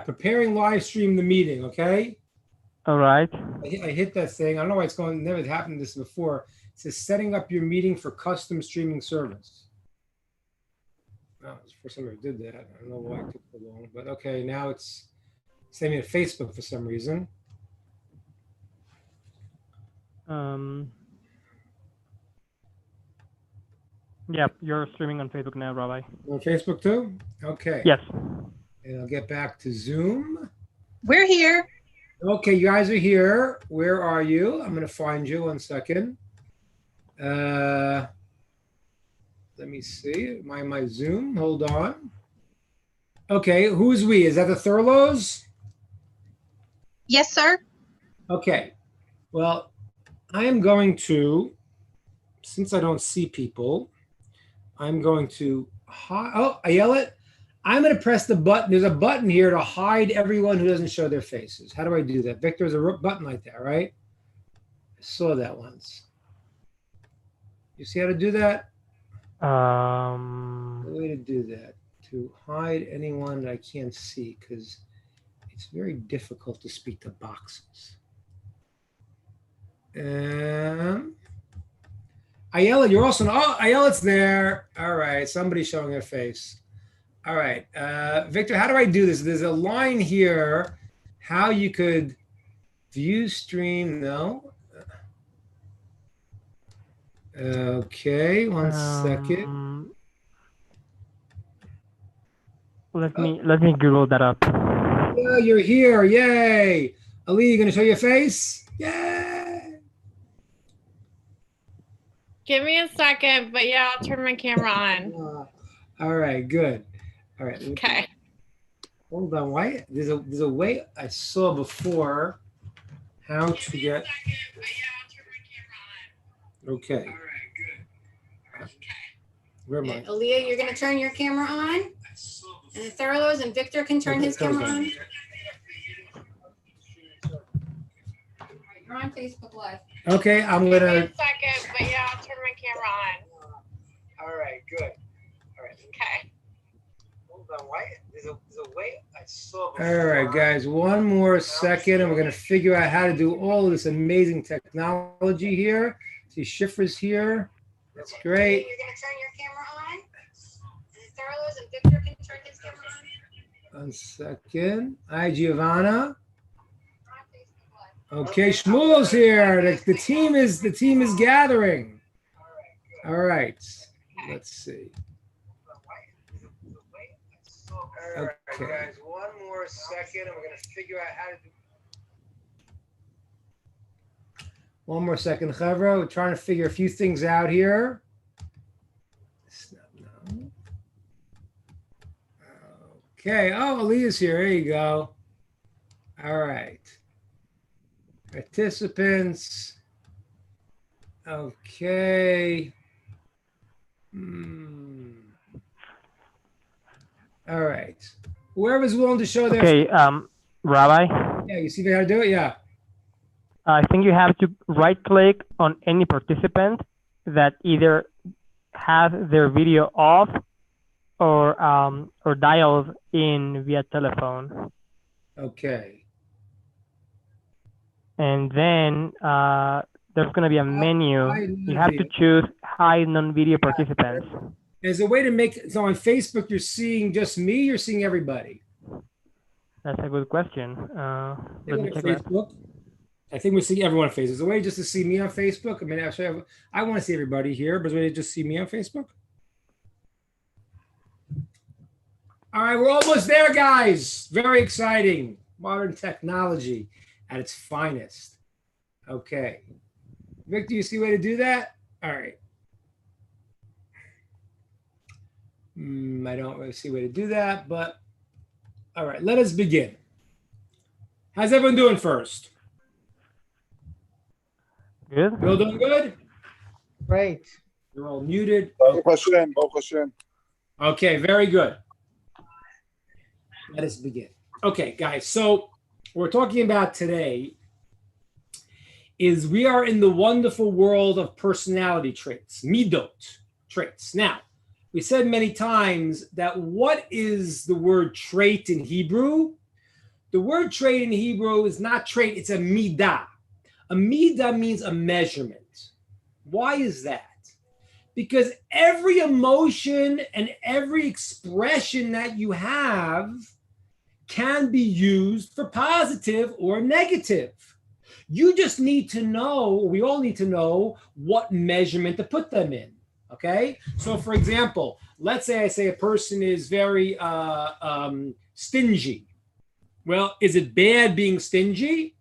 Preparing live stream the meeting, okay? All right. I hit that thing. I don't know why it's going, never happened this before. It says setting up your meeting for custom streaming service. Oh, it's the first time I ever did that. I don't know why it took so long, but okay, now it's sending me to Facebook for some reason. Yep, you're streaming on Facebook now, Rabbi. On Facebook too? Okay. Yes. And I'll get back to Zoom. We're here. Okay, you guys are here. Where are you? I'm going to find you 1 second. Let me see. My Zoom. Hold on. Okay, who's we? Is that the Thurlows? Yes, sir. Okay. Well, I am going to, since I don't see people, I'm going to, I yell it. I'm going to press the button. There's a button here to hide everyone who doesn't show their faces. How do I do that? Victor, there's a button like that, right? I saw that once. You see how to do that? The way to do that, to hide anyone that I can't see, because it's very difficult to speak to boxes. Ayala, you're also, Ayala's there. All right, somebody's showing their face. All right, Victor, how do I do this? There's a line here, how you could view stream, no? Okay, 1 second. Let me Google that up. Yeah, you're here, yay. Ali, you gonna show your face? Yay. Give me a second, but yeah, I'll turn my camera on. All right, good. All right. Okay. Hold on. Why? There's a way I saw before how to get. Okay. All right, good. Where am I? Aaliyah, you're going to turn your camera on. And the Thurlows and Victor can turn his camera on. You're on Facebook Live. Okay, I'm Give gonna. me a second, but yeah, I'll turn my camera on. All right, good. All right. Okay. Hold on. Why? There's a way I saw before. All right, guys. One more second, and we're gonna figure out how to do all of this amazing technology here. See, Schiffer's here. That's great. You're going to turn your camera on. And the Thurlows and Victor can turn his camera on. 1 second. Hi, Giovanna. Okay, Shmuel's here. The team is gathering. All right. Let's see. Okay, guys. One more second, and we're gonna figure out how to do. One more second, Chevra. We're trying to figure a few things out here. No. Okay. Oh, Aaliyah's here. There you go. All right. Participants. Okay. All right. Whoever's willing to show their. Okay, Rabbi. Yeah, you see how to do it? Yeah. I think you have to right-click on any participant that either has their video off or dials in via telephone. Okay. And then there's going to be a menu. You have to choose hide non-video participants. There's a way to make so on Facebook you're seeing just me. You're seeing everybody. That's a good question. Let me check that. Facebook. I think we see everyone on Facebook. There's a way just to see me on Facebook. I mean, actually, I want to see everybody here, but there's a way to just see me on Facebook. All right, we're almost there, guys. Very exciting. Modern technology at its finest. Okay. Victor, you see a way to do that? All right. I don't really see a way to do that, but all right, let us begin. How's everyone doing first? Good. Bill doing good? Great. You're all muted. Baruch Hashem, Baruch Hashem. Okay, very good. Let us begin. Okay, guys, so what we're talking about today is we are in the wonderful world of personality traits, midot traits. Now, we said many times that what is the word trait in Hebrew? The word trait in Hebrew is not trait, it's a midah. A midah means a measurement. Why is that? Because every emotion and every expression that you have can be used for positive or negative. You just need to know, we all need to know what measurement to put them in. Okay. So for example, let's say I say a person is very stingy. Well, is it bad being stingy?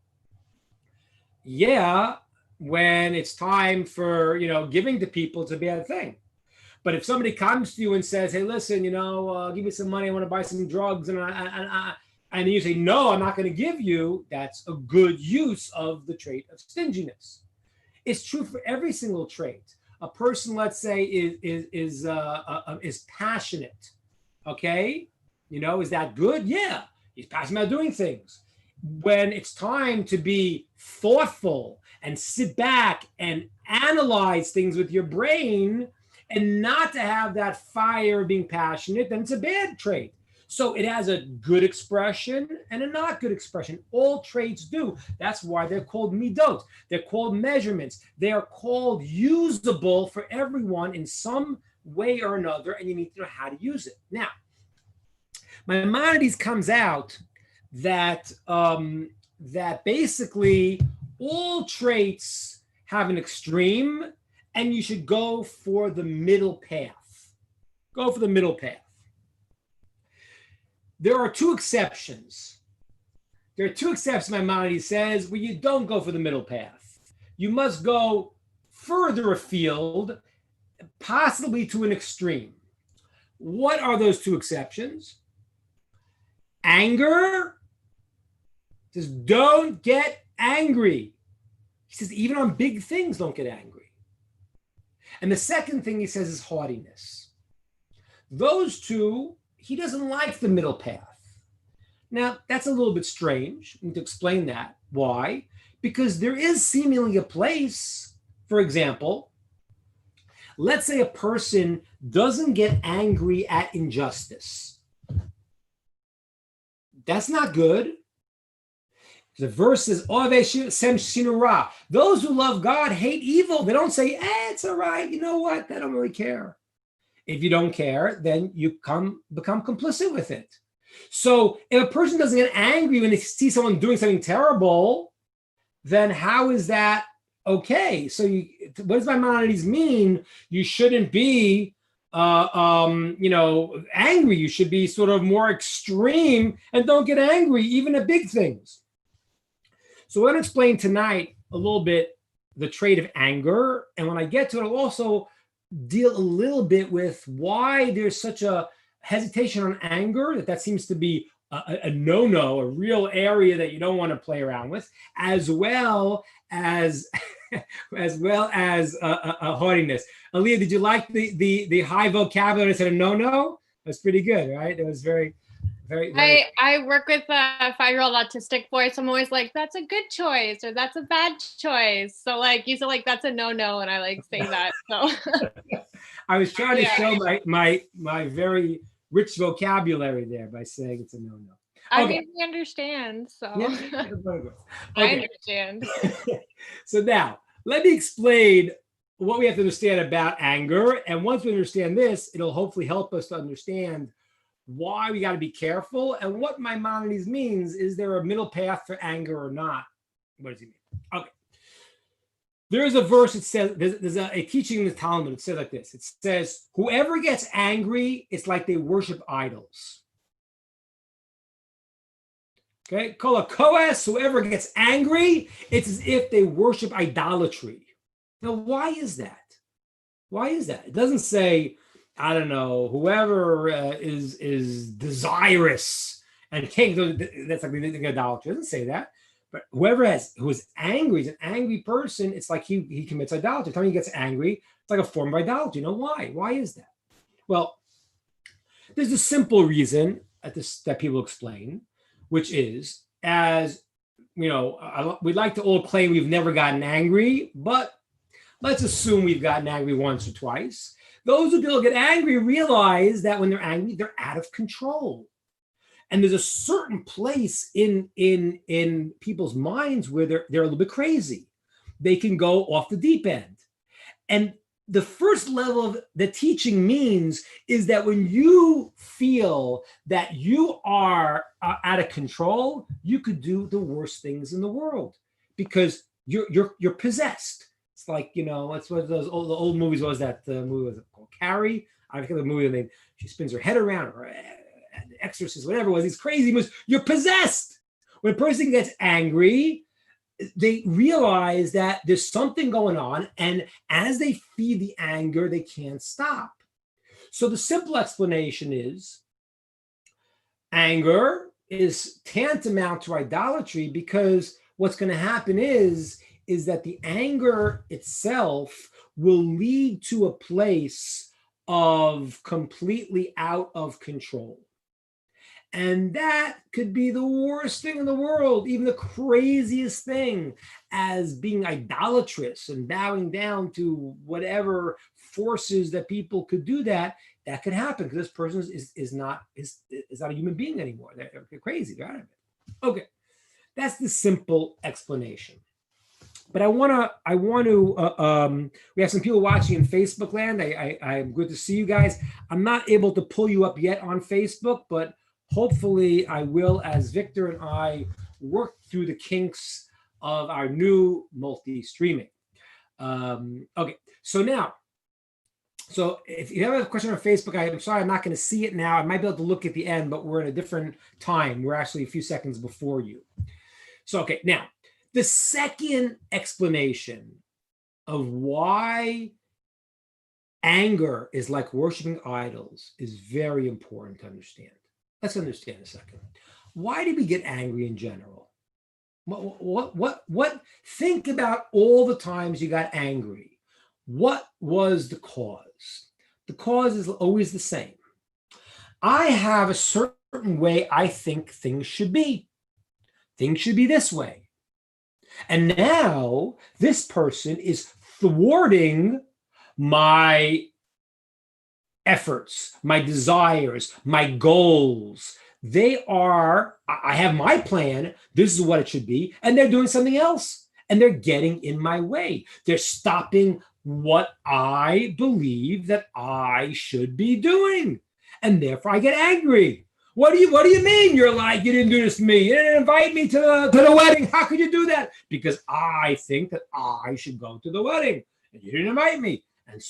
Yeah, when it's time for, giving to people, it's a bad thing. But if somebody comes to you and says, hey, listen, give me some money, I want to buy some drugs, and you say, no, I'm not going to give you, that's a good use of the trait of stinginess. It's true for every single trait. A person, let's say, is passionate. Okay, is that good? Yeah, he's passionate about doing things. When it's time to be thoughtful and sit back and analyze things with your brain and not to have that fire of being passionate, then it's a bad trait. So it has a good expression and a not good expression. All traits do. That's why they're called midot. They're called measurements. They are called usable for everyone in some way or another, and you need to know how to use it. Now, Maimonides comes out that basically all traits have an extreme, and you should go for the middle path. Go for the middle path. There are two exceptions. There are two exceptions, Maimonides says, where you don't go for the middle path. You must go further afield, possibly to an extreme. What are those two exceptions? Anger. He says, don't get angry. He says, even on big things, don't get angry. And the second thing he says is haughtiness. Those two, he doesn't like the middle path. Now, that's a little bit strange. I need to explain that. Why? Because there is seemingly a place, for example, let's say a person doesn't get angry at injustice. That's not good. The verse says, those who love God hate evil. They don't say, it's all right. You know what? They don't really care. If you don't care, then you become complicit with it. So if a person doesn't get angry when they see someone doing something terrible, then how is that okay? So what does Maimonides mean? You shouldn't be angry. You should be sort of more extreme and don't get angry even at big things. So we're going to explain tonight a little bit the trait of anger. And when I get to it, I'll also deal a little bit with why there's such a hesitation on anger, that seems to be a no-no, a real area that you don't want to play around with, as well as haughtiness. Aaliyah, did you like the high vocabulary instead of no-no? That's pretty good, right? It was very. I work with a 5-year-old autistic boy, so I'm always like, that's a good choice or that's a bad choice. So you said that's a no-no, and I say that. So I was trying to show my very rich vocabulary there by saying it's a no-no. I mean, we understand. So yeah. Okay. I understand. So now let me explain what we have to understand about anger. And once we understand this, it'll hopefully help us to understand why we got to be careful and what Maimonides means. Is there a middle path for anger or not? What does he mean? Okay. There's a verse that says, there's a teaching in the Talmud. It says like this. It says, whoever gets angry, it's like they worship idols. Okay. Kol hakohes, whoever gets angry, it's as if they worship idolatry. Now, why is that? Why is that? It doesn't say, I don't know, whoever is desirous and king, that's like idolatry. It doesn't say that. But who is angry, is an angry person, it's like he commits idolatry. Every time he gets angry, it's like a form of idolatry. You know why? Why is that? Well, there's a simple reason that people explain, which is, as we'd like to all claim we've never gotten angry, but let's assume we've gotten angry once or twice. Those who don't get angry realize that when they're angry, they're out of control. And there's a certain place in people's minds where they're a little bit crazy. They can go off the deep end. And the first level of the teaching means is that when you feel that you are out of control, you could do the worst things in the world because you're possessed. It's like, it's what those old movies was. That movie was called Carrie. I forget the movie name. She spins her head around, or Exorcist, whatever it was. These crazy movies. You're possessed. When a person gets angry, they realize that there's something going on, and as they feed the anger, they can't stop. So the simple explanation is anger is tantamount to idolatry, because what's going to happen is that the anger itself will lead to a place of completely out of control. And that could be the worst thing in the world, even the craziest thing, as being idolatrous and bowing down to whatever forces that people could do that could happen, because this person is not a human being anymore. They're crazy. They're out of it. Okay, that's the simple explanation. But I want to. We have some people watching in Facebook land. I'm good to see you guys. I'm not able to pull you up yet on Facebook, but hopefully I will, as Victor and I work through the kinks of our new multi-streaming. Okay, so if you have a question on Facebook, I'm sorry, I'm not going to see it now. I might be able to look at the end, but we're in a different time. We're actually a few seconds before you. So, okay, now, the second explanation of why anger is like worshiping idols is very important to understand. Let's understand a second. Why do we get angry in general? What? Think about all the times you got angry. What was the cause? The cause is always the same. I have a certain way I think things should be. Things should be this way. And now this person is thwarting my efforts, my desires, my goals. I have my plan. This is what it should be. And they're doing something else. And they're getting in my way. They're stopping what I believe that I should be doing. And therefore I get angry. What do you mean? You're like, you didn't do this to me. You didn't invite me to the wedding. How could you do that? Because I think that I should go to the wedding and you didn't invite me. And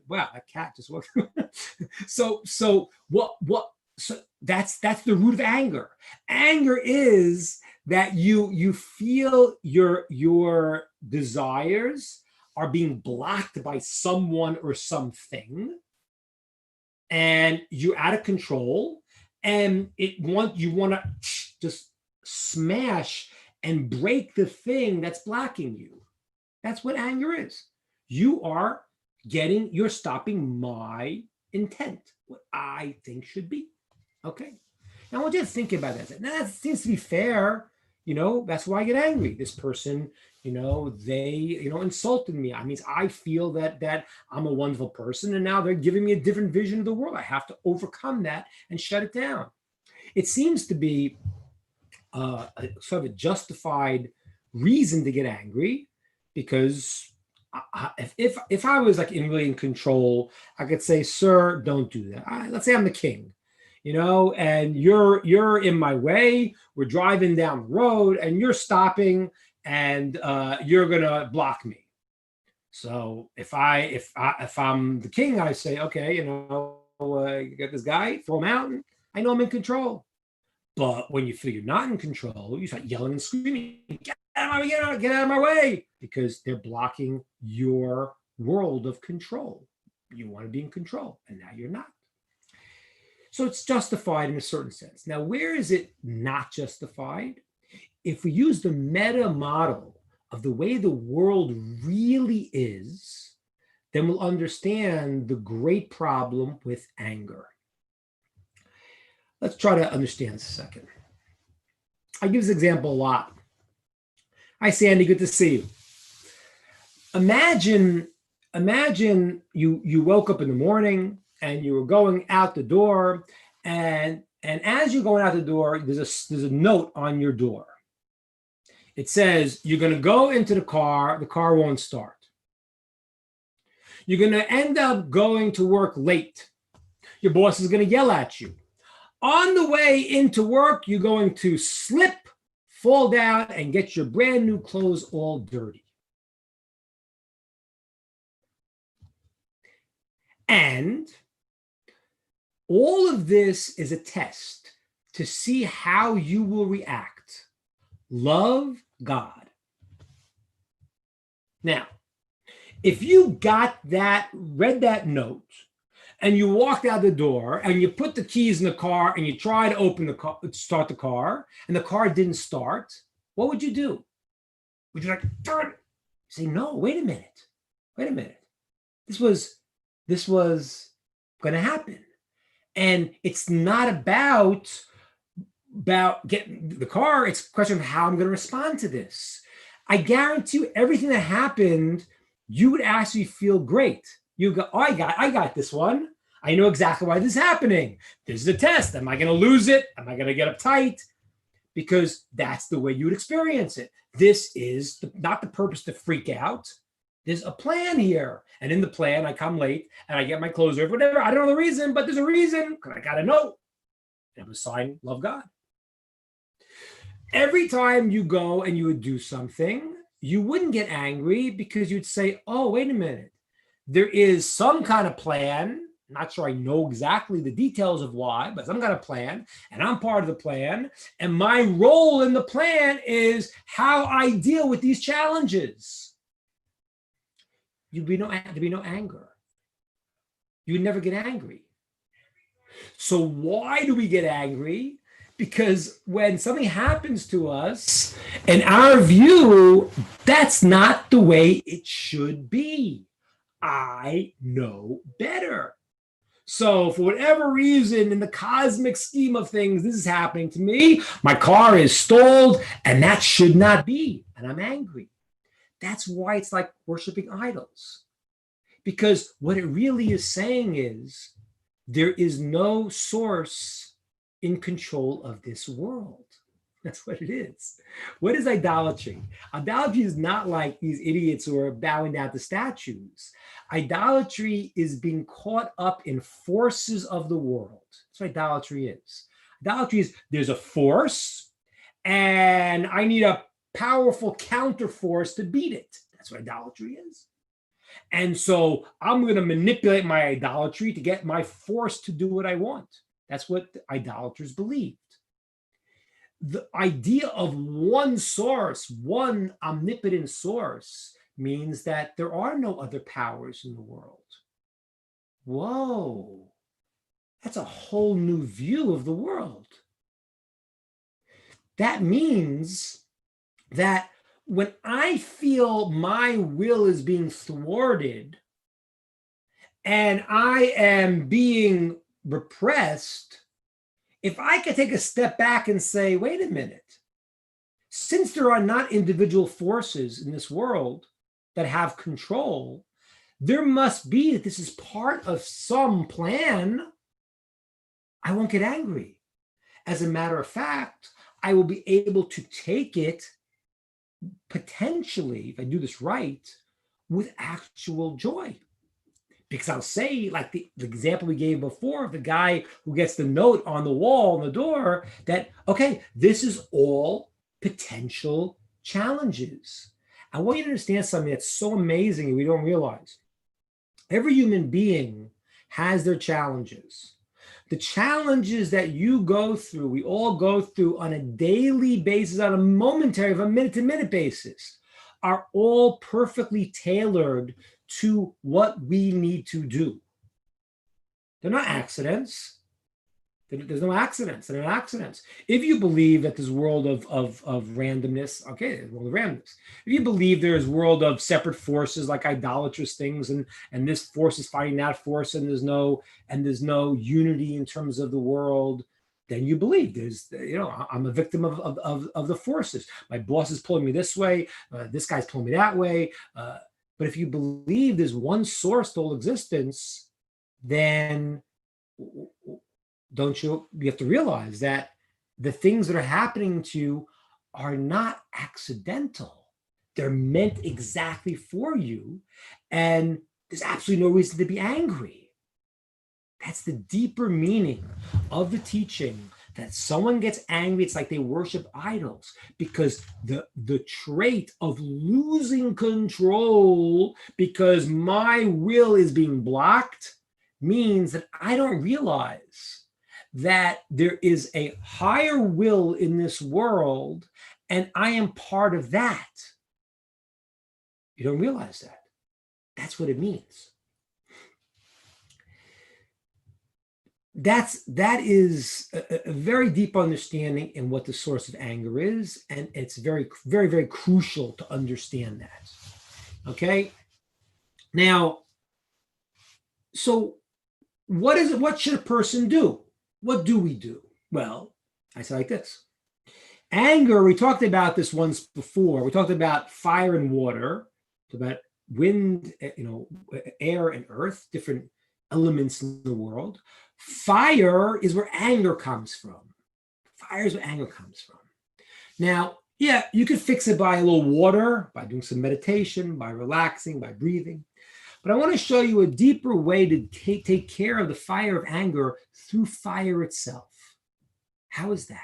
wow, that cat just walked. So that's the root of anger. Anger is that you feel your desires are being blocked by someone or something, and you're out of control. And you want to just smash and break the thing that's blocking you. That's what anger is. You're stopping my intent, what I think should be. Okay. Now I want you to think about that. Now that seems to be fair. That's why I get angry. This person, they, insulted me. I mean, I feel that I'm a wonderful person, and now they're giving me a different vision of the world. I have to overcome that and shut it down. It seems to be a sort of a justified reason to get angry, because if I was like really in control, I could say, sir, don't do that. Let's say I'm the king. And you're in my way. We're driving down the road and you're stopping, and you're gonna block me. So if I'm the king, I say, okay, you got this guy, throw him out, and I know I'm in control. But when you feel you're not in control, you start yelling and screaming, get out of my way, because they're blocking your world of control. You want to be in control, and now you're not. So it's justified in a certain sense. Now, where is it not justified? If we use the meta model of the way the world really is, then we'll understand the great problem with anger. Let's try to understand this a second. I give this example a lot. Hi, Sandy, good to see you. Imagine you woke up in the morning and you were going out the door, and And as you're going out the door, there's a note on your door. It says, you're going to go into the car won't start. You're going to end up going to work late. Your boss is going to yell at you. On the way into work, you're going to slip, fall down, and get your brand new clothes all dirty. And all of this is a test to see how you will react. Love God. Now, if you read that note, and you walked out the door and you put the keys in the car and you try to start the car, and the car didn't start, what would you do? Would you like, darn it? Say, no, wait a minute. This was going to happen. And it's not about getting the car. It's a question of how I'm going to respond to this. I guarantee you everything that happened, you would actually feel great. You go, oh, I got this one. I know exactly why this is happening. This is a test. Am I going to lose it? Am I going to get uptight? Because that's the way you would experience it. This is not the purpose to freak out. There's a plan here. And in the plan, I come late and I get my clothes or whatever. I don't know the reason, but there's a reason because I got to know. And it was signed, love God. Every time you go and you would do something, you wouldn't get angry because you'd say, oh, wait a minute. There is some kind of plan. Not sure I know exactly the details of why, but some kind of plan, and I'm part of the plan. And my role in the plan is how I deal with these challenges. There'd be no anger. You would never get angry. So why do we get angry? Because when something happens to us, in our view, that's not the way it should be. I know better. So for whatever reason, in the cosmic scheme of things, this is happening to me. My car is stalled, and that should not be. And I'm angry. That's why it's like worshiping idols. Because what it really is saying is there is no source in control of this world. That's what it is. What is idolatry? Idolatry is not like these idiots who are bowing down to statues. Idolatry is being caught up in forces of the world. That's what idolatry is. Idolatry is there's a force and I need a powerful counter force to beat it. That's what idolatry is. And so I'm going to manipulate my idolatry to get my force to do what I want. That's what the idolaters believed. The idea of one source, one omnipotent source, means that there are no other powers in the world. Whoa, that's a whole new view of the world. That means that when I feel my will is being thwarted and I am being repressed, if I could take a step back and say, wait a minute, since there are not individual forces in this world that have control, there must be that this is part of some plan. I won't get angry. As a matter of fact, I will be able to take it potentially, if I do this right, with actual joy. Because I'll say, like the example we gave before of the guy who gets the note on the wall on the door, that, okay, this is all potential challenges. I want you to understand something that's so amazing and we don't realize. Every human being has their challenges. The challenges that you go through, we all go through on a daily basis, on a momentary, of a minute-to-minute basis, are all perfectly tailored to what we need to do. They're not accidents. There's no accidents. They're not accidents. If you believe that this world of randomness, okay, there's a world of randomness. If you believe there is a world of separate forces like idolatrous things, and this force is fighting that force, and there's no unity in terms of the world, then you believe there's, I'm a victim of the forces. My boss is pulling me this way. This guy's pulling me that way. But if you believe there's one source to all existence, then you have to realize that the things that are happening to you are not accidental. They're meant exactly for you. And there's absolutely no reason to be angry. That's the deeper meaning of the teaching, that someone gets angry, it's like they worship idols, because the trait of losing control because my will is being blocked means that I don't realize that there is a higher will in this world and I am part of that. You don't realize that. That's what it means. That is a very deep understanding in what the source of anger is, and it's very, very, very crucial to understand that. Okay. Now, so what is it? What should a person do? What do we do? Well, I say like this. Anger, we talked about this once before. We talked about fire and water, about wind, air and earth, different elements in the world. Fire is where anger comes from. Fire is where anger comes from. Now, yeah, you could fix it by a little water, by doing some meditation, by relaxing, by breathing. But I want to show you a deeper way to take care of the fire of anger through fire itself. How is that?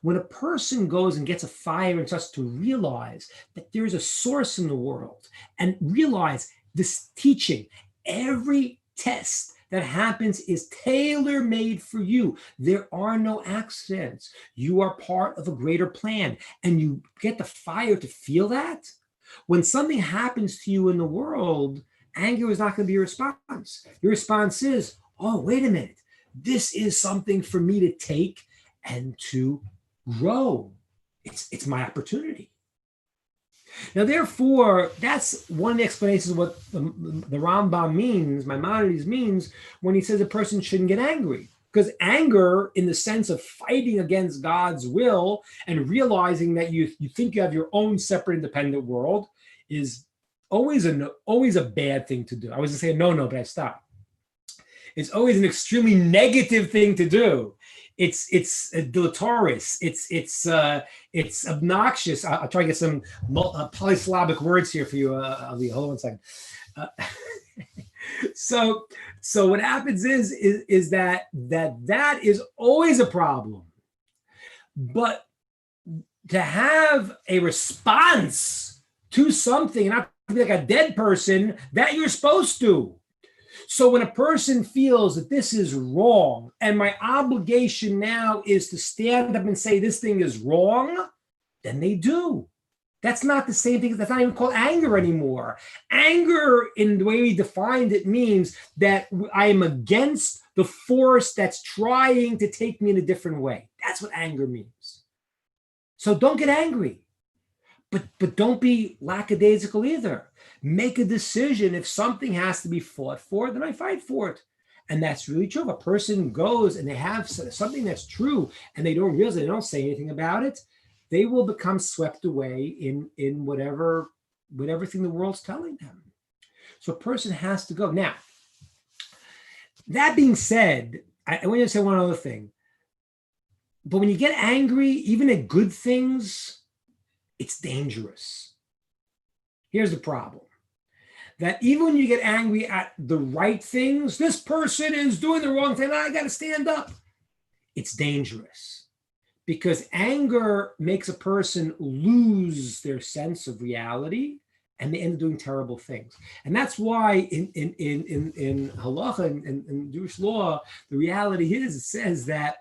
When a person goes and gets a fire and starts to realize that there's a source in the world, and realize this teaching, every test that happens is tailor-made for you. There are no accidents. You are part of a greater plan, and you get the fire to feel that. When something happens to you in the world, anger is not going to be your response. Your response is, oh, wait a minute. This is something for me to take and to grow. It's my opportunity. Now, therefore, that's one of the explanations of what the Rambam means, Maimonides means, when he says a person shouldn't get angry. Because anger, in the sense of fighting against God's will and realizing that you think you have your own separate independent world, is always a bad thing to do. I was going to say no, but I stopped. It's always an extremely negative thing to do. It's deleterious. It's obnoxious. I'll try to get some polysyllabic words here for you, Ali. Hold on one second. So what happens is that is always a problem. But to have a response to something, not to be like a dead person, that you're supposed to. So when a person feels that this is wrong, and my obligation now is to stand up and say this thing is wrong, then they do. That's not the same thing. That's not even called anger anymore. Anger, in the way we defined it, means that I am against the force that's trying to take me in a different way. That's what anger means. So don't get angry. But don't be lackadaisical either. Make a decision. If something has to be fought for, then I fight for it. And that's really true. If a person goes and they have something that's true and they don't realize it, they don't say anything about it, they will become swept away in whatever thing the world's telling them. So a person has to go. Now, that being said, I want to say one other thing. But when you get angry, even at good things, it's dangerous. Here's the problem. That even when you get angry at the right things, this person is doing the wrong thing, I got to stand up. It's dangerous because anger makes a person lose their sense of reality and they end up doing terrible things. And that's why in halacha and in Jewish law, the reality is, it says that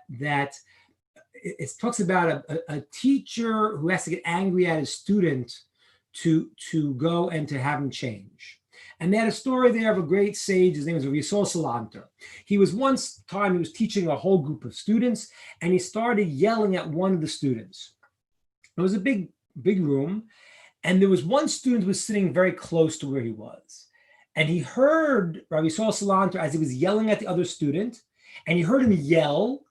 it talks about a teacher who has to get angry at his student to go and to have him change. And they had a story there of a great sage. His name was Rabbi Yisrael Salanter. He was teaching a whole group of students, and he started yelling at one of the students. It was a big room, and there was one student who was sitting very close to where he was. And he heard Rabbi Yisrael Salanter as he was yelling at the other student, and he heard him yell,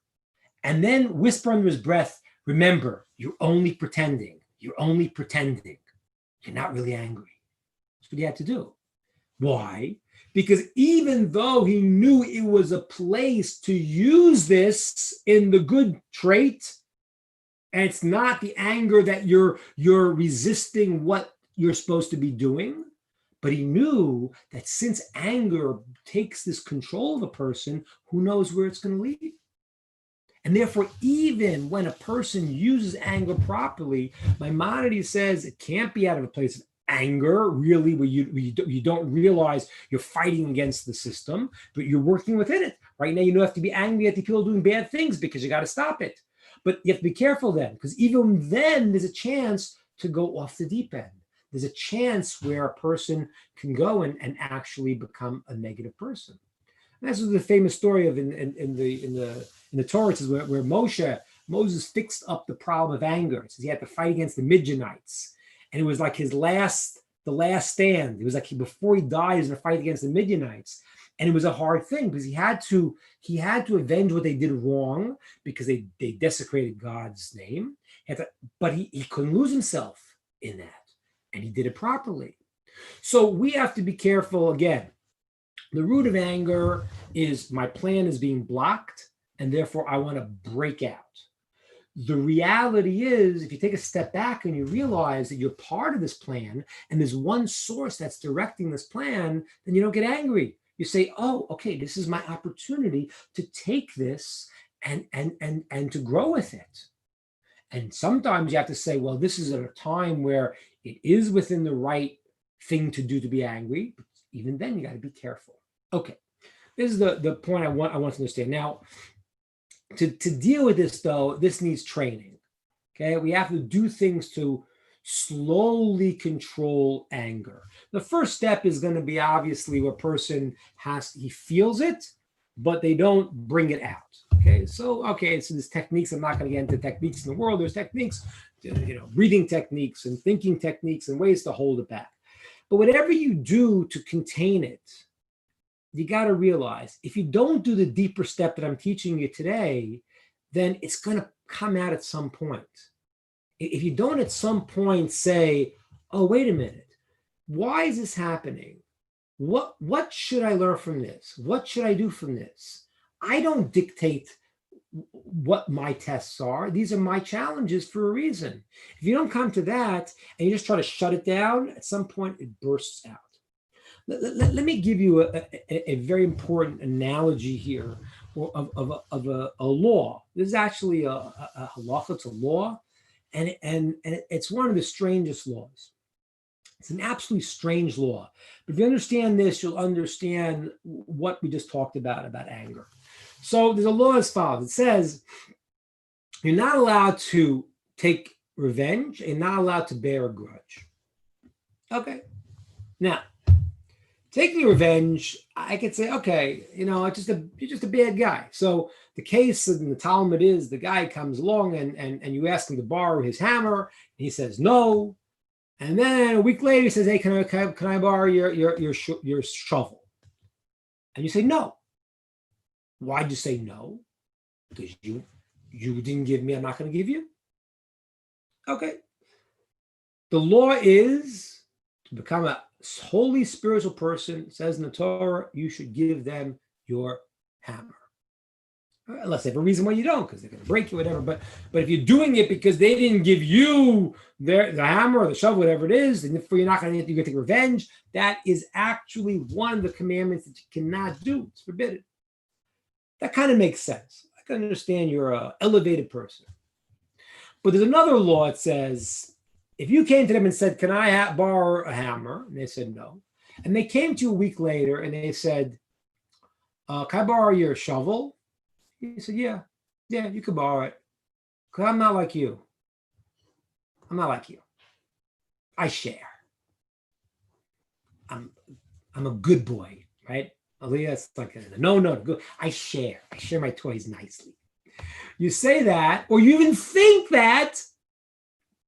and then whisper under his breath, remember, you're only pretending. You're only pretending. You're not really angry. That's what he had to do. Why? because even though he knew it was a place to use this in the good trait, and it's not the anger that you're resisting what you're supposed to be doing, but he knew that since anger takes this control of a person, who knows where it's going to lead. And therefore, even when a person uses anger properly, Maimonides says it can't be out of a place of anger, really, where you don't realize you're fighting against the system, but you're working within it. Right now, you don't have to be angry at the people doing bad things because you got to stop it. But you have to be careful then, because even then, there's a chance to go off the deep end. There's a chance where a person can go and actually become a negative person. And that's the famous story of in the Torah, it says where Moses fixed up the problem of anger. It says he had to fight against the Midianites, and it was like the last stand. It was like before he died, he was going to fight against the Midianites, and it was a hard thing because he had to avenge what they did wrong because they desecrated God's name. But he couldn't lose himself in that, and he did it properly. So we have to be careful again. The root of anger is my plan is being blocked, and therefore I want to break out. The reality is, if you take a step back and you realize that you're part of this plan and there's one source that's directing this plan, then you don't get angry. You say, oh, okay, this is my opportunity to take this and to grow with it. And sometimes you have to say, well, this is at a time where it is within the right thing to do to be angry. But even then, you got to be careful. Okay, this is the point I want to understand. Now, to deal with this, though, this needs training. Okay, we have to do things to slowly control anger. The first step is going to be obviously where a person he feels it, but they don't bring it out. Okay, so there's techniques. I'm not going to get into techniques in the world. There's techniques, breathing techniques and thinking techniques and ways to hold it back. But whatever you do to contain it, you got to realize if you don't do the deeper step that I'm teaching you today, then it's going to come out at some point. If you don't at some point say, oh, wait a minute, why is this happening? What should I learn from this? What should I do from this? I don't dictate what my tests are. These are my challenges for a reason. If you don't come to that and you just try to shut it down, at some point it bursts out. Let me give you a very important analogy here of a law. This is actually a halacha, it's a law, and it's one of the strangest laws. It's an absolutely strange law. But if you understand this, you'll understand what we just talked about anger. So there's a law as follows. It says you're not allowed to take revenge and not allowed to bear a grudge. Okay. Now, taking revenge, I could say, okay, you're just a bad guy. So the case in the Talmud is the guy comes along and you ask him to borrow his hammer, and he says no. And then a week later he says, hey, can I borrow your shovel? And you say no. Why'd you say no? Because you didn't give me, I'm not going to give you. Okay. The law is to become a holy spiritual person. It says in the Torah, you should give them your hammer. Unless they have a reason why you don't, because they're going to break you, whatever. But if you're doing it because they didn't give you the hammer or the shovel, whatever it is, and if you're not going to take revenge, that is actually one of the commandments that you cannot do. It's forbidden. That kind of makes sense. I can understand you're an elevated person. But there's another law that says, if you came to them and said, can I borrow a hammer? And they said no. And they came to you a week later and they said, can I borrow your shovel? He said, yeah, you can borrow it. Because I'm not like you. I share. I'm a good boy, right? It's like no, good. I share my toys nicely. You say that, or you even think that,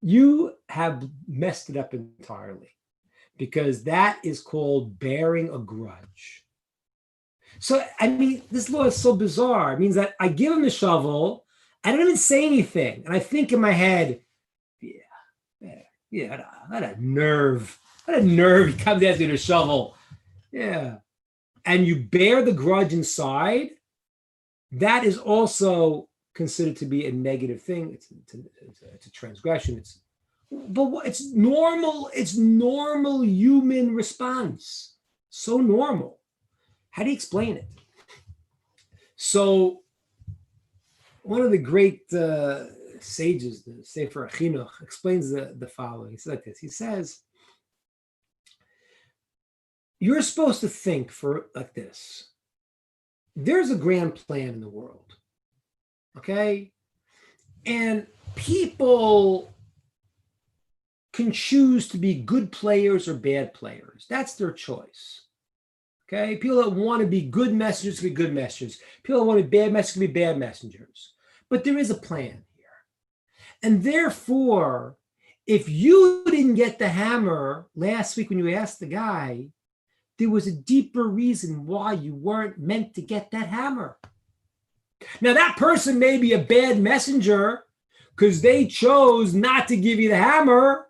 you have messed it up entirely, because that is called bearing a grudge. So, this law is so bizarre. It means that I give him the shovel, I don't even say anything, and I think in my head, what a nerve. What a nerve, he comes after the shovel. Yeah. and you bear the grudge inside, that is also considered to be a negative thing. It's a transgression. It's normal. It's normal human response. So normal. How do you explain it? So one of the great sages, the Sefer Chinuch, explains the following. He says like this. He says, you're supposed to think for like this. There's a grand plan in the world, okay? And people can choose to be good players or bad players. That's their choice, okay? People that want to be good messengers can be good messengers. People that want to be bad messengers can be bad messengers. But there is a plan here. And therefore, if you didn't get the hammer last week when you asked the guy, there was a deeper reason why you weren't meant to get that hammer. Now, that person may be a bad messenger because they chose not to give you the hammer,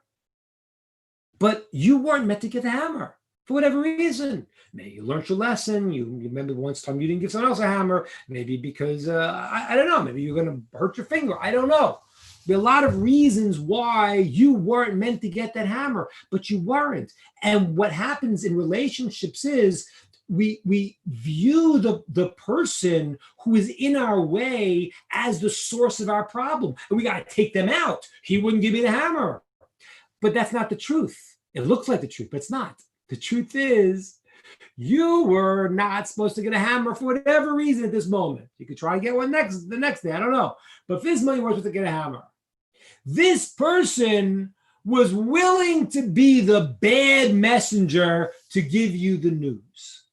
but you weren't meant to get the hammer for whatever reason. Maybe you learned your lesson. You remember once time you didn't give someone else a hammer, maybe because, I don't know, maybe you're going to hurt your finger. I don't know. There are a lot of reasons why you weren't meant to get that hammer, but you weren't. And what happens in relationships is we view the person who is in our way as the source of our problem. And we got to take them out. He wouldn't give me the hammer. But that's not the truth. It looks like the truth, but it's not. The truth is you were not supposed to get a hammer for whatever reason at this moment. You could try to get one the next day. I don't know. But for this moment, you weren't supposed to get a hammer. This person was willing to be the bad messenger to give you the news.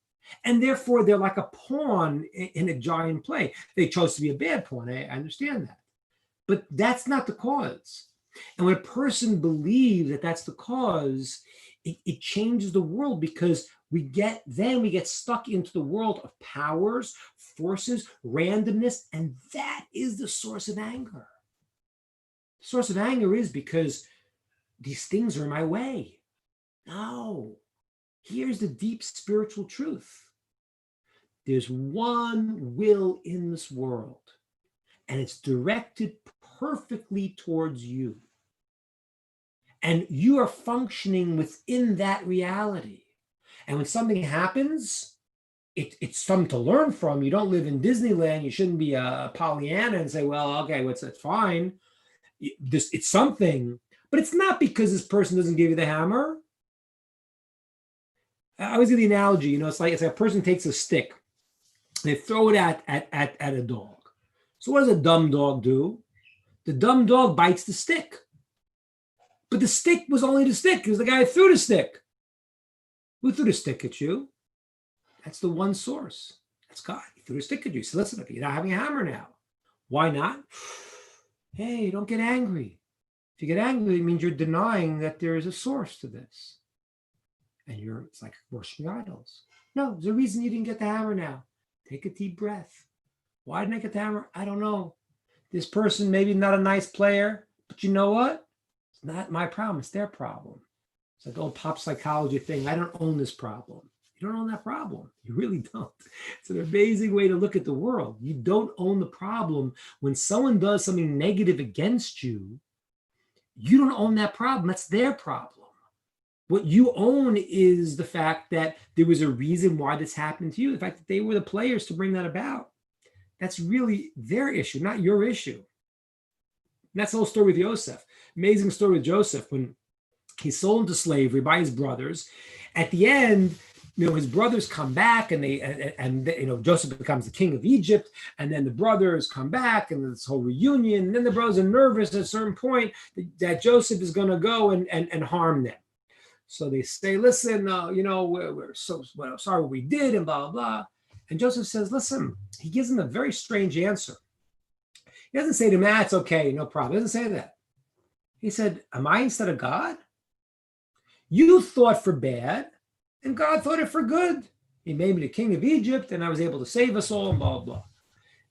And therefore, they're like a pawn in a giant play. They chose to be a bad pawn. I understand that. But that's not the cause. And when a person believes that that's the cause, it changes the world because we get stuck into the world of powers, forces, randomness, and that is the source of anger. The source of anger is because these things are in my way. No. Here's the deep spiritual truth. There's one will in this world, and it's directed perfectly towards you. And you are functioning within that reality. And when something happens, it's something to learn from. You don't live in Disneyland. You shouldn't be a Pollyanna and say, well, okay, that's fine. It's something, but it's not because this person doesn't give you the hammer. I always give the analogy, it's like a person takes a stick, they throw it at a dog. So what does a dumb dog do? The dumb dog bites the stick. But the stick was only the stick because the guy who threw the stick. Who threw the stick at you? That's the one source. That's God. He threw the stick at you. So listen, you're not having a hammer now. Why not? Hey, don't get angry. If you get angry, it means you're denying that there is a source to this. And it's like worshiping idols. No, there's a reason you didn't get the hammer now. Take a deep breath. Why didn't I get the hammer? I don't know. This person maybe not a nice player, but you know what? It's not my problem. It's their problem. It's like the old pop psychology thing. I don't own this problem. You don't own that problem. You really don't. It's an amazing way to look at the world. You don't own the problem. When someone does something negative against you, you don't own that problem. That's their problem. What you own is the fact that there was a reason why this happened to you. The fact that they were the players to bring that about. That's really their issue, not your issue. And that's the whole story with Joseph. Amazing story with Joseph. When he's sold into slavery by his brothers, at the end, his brothers come back and Joseph becomes the king of Egypt, and then the brothers come back and this whole reunion, and then the brothers are nervous at a certain point that Joseph is going to go and harm them. So they say, listen, we're so sorry what we did and blah, blah, blah. And Joseph says, listen, he gives them a very strange answer. He doesn't say to them, it's okay, no problem. He doesn't say that. He said, am I instead of God? You thought for bad, and God thought it for good. He made me the king of Egypt, and I was able to save us all, and blah, blah.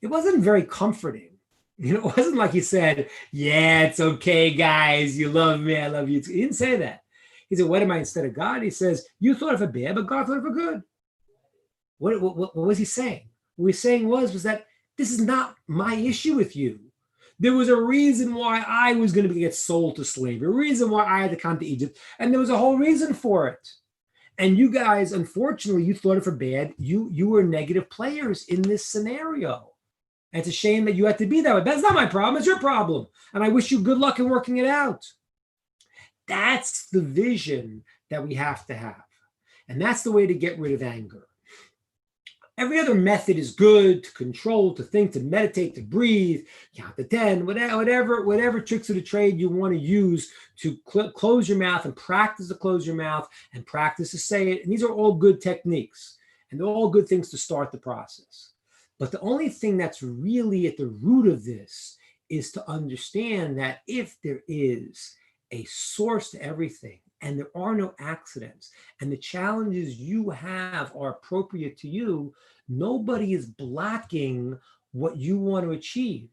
It wasn't very comforting. It wasn't like he said, yeah, it's okay, guys. You love me, I love you. He didn't say that. He said, what am I instead of God? He says, you thought it for bad, but God thought it for good. What was he saying? What he was saying was that this is not my issue with you. There was a reason why I was going to get sold to slavery, a reason why I had to come to Egypt, and there was a whole reason for it. And you guys, unfortunately, you thought it for bad. You were negative players in this scenario. And it's a shame that you had to be that way. That's not my problem. It's your problem. And I wish you good luck in working it out. That's the vision that we have to have. And that's the way to get rid of anger. Every other method is good: to control, to think, to meditate, to breathe, count to 10, whatever tricks of the trade you want to use to close your mouth and practice to close your mouth and practice to say it. And these are all good techniques, and they're all good things to start the process. But the only thing that's really at the root of this is to understand that if there is a source to everything, and there are no accidents, and the challenges you have are appropriate to you, nobody is blocking what you want to achieve.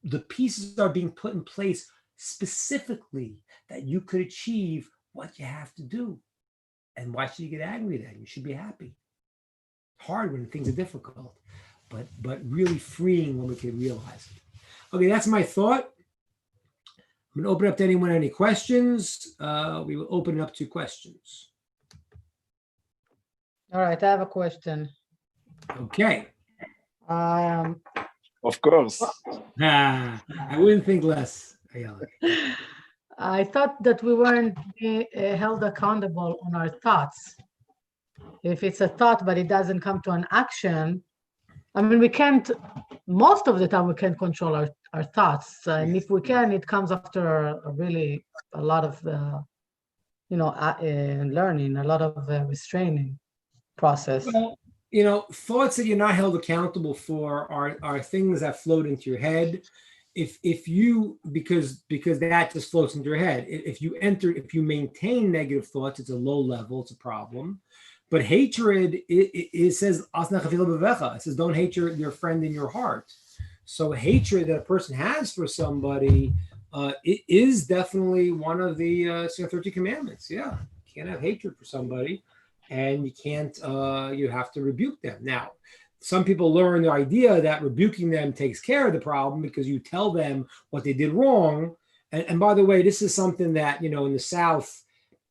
The pieces are being put in place specifically that you could achieve what you have to do. And why should you get angry then? You should be happy. Hard when things are difficult, but really freeing when we can realize it. Okay, that's my thought. I'm going to open up to anyone any questions. We will open it up to questions. All right, I have a question. Okay. Of course. I wouldn't think less, Ayala. I thought that we weren't held accountable on our thoughts. If it's a thought, but it doesn't come to an action, I mean, we can't, most of the time, we can't control our thoughts. And if we can, it comes after a lot of, learning, a lot of restraining process. Well, thoughts that you're not held accountable for are things that float into your head. If you, because that just floats into your head. If you maintain negative thoughts, it's a low level, it's a problem. But hatred, it says, it says, don't hate your friend in your heart. So hatred that a person has for somebody, it is definitely one of the 13 commandments. Yeah, you can't have hatred for somebody, and you can't, you have to rebuke them. Now, some people learn the idea that rebuking them takes care of the problem because you tell them what they did wrong. And by the way, this is something that, in the South,